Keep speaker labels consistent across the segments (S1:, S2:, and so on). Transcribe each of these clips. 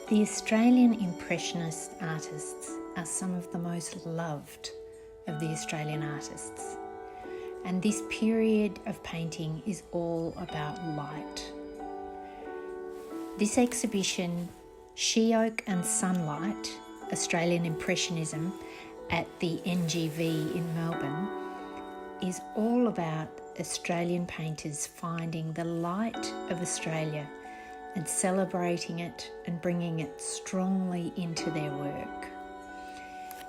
S1: The Australian Impressionist artists are some of the most loved of the Australian artists. And this period of painting is all about light. This exhibition, She Oak and Sunlight, Australian Impressionism, at the NGV in Melbourne, is all about Australian painters finding the light of Australia and celebrating it and bringing it strongly into their work.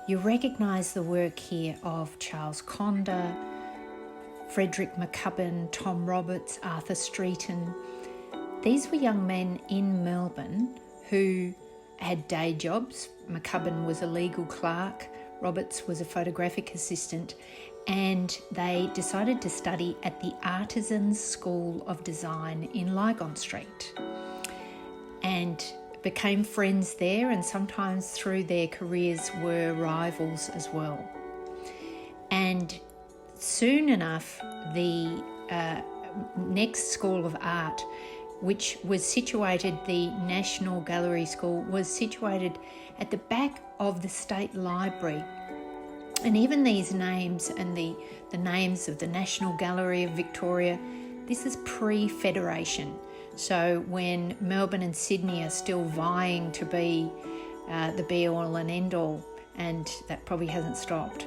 S1: You recognise the work here of Charles Conder, Frederick McCubbin, Tom Roberts, Arthur Streeton. These were young men in Melbourne who had day jobs. McCubbin was a legal clerk, Roberts was a photographic assistant, and they decided to study at the Artisans School of Design in Lygon Street and became friends there, and sometimes through their careers were rivals as well. And soon enough, the next School of Art, which was situated, the National Gallery School, was situated at the back of the State Library. And even these names and the names of the National Gallery of Victoria, this is pre-Federation. So when Melbourne and Sydney are still vying to be the be-all and end-all, and that probably hasn't stopped.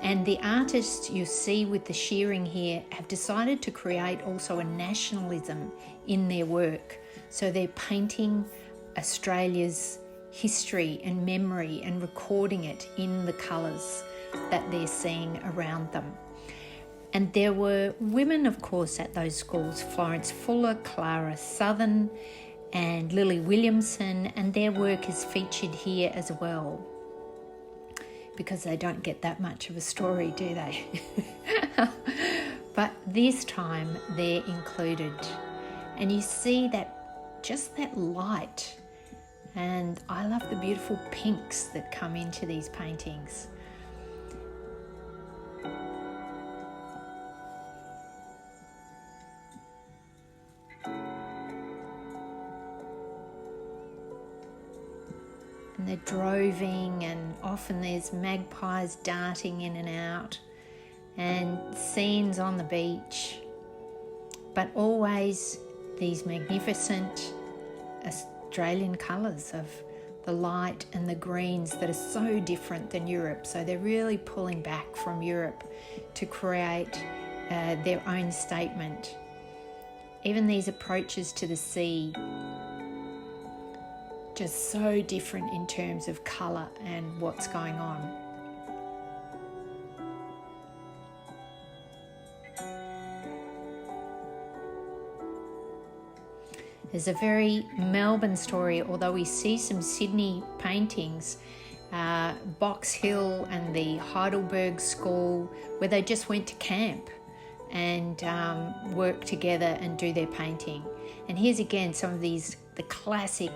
S1: And the artists you see with the shearing here have decided to create also a nationalism in their work. So they're painting Australia's history and memory and recording it in the colours that they're seeing around them. And there were women, of course, at those schools, Florence Fuller, Clara Southern and Lily Williamson, and their work is featured here as well, because they don't get that much of a story, do they? But this time they're included. And you see that, just that light. And I love the beautiful pinks that come into these paintings. And they're droving, and often there's magpies darting in and out, and scenes on the beach, but always these magnificent Australian colours of the light and the greens that are so different than Europe. So they're really pulling back from Europe to create their own statement. Even these approaches to the sea, just so different in terms of colour and what's going on. There's a very Melbourne story, although we see some Sydney paintings, Box Hill and the Heidelberg School, where they just went to camp and work together and do their painting. And here's again some of these, the classic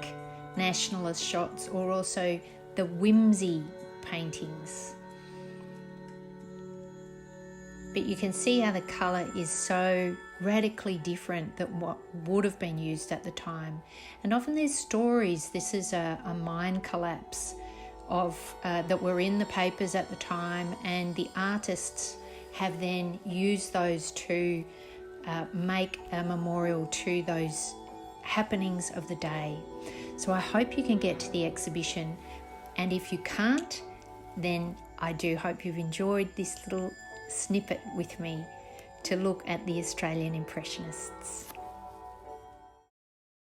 S1: nationalist shots, or also the whimsy paintings. But you can see how the colour is so radically different than what would have been used at the time. And often there's stories. This is a mine collapse of that were in the papers at the time, and the artists have then used those to make a memorial to those happenings of the day. So I hope you can get to the exhibition, and if you can't, then I do hope you've enjoyed this little snippet with me to look at the Australian Impressionists.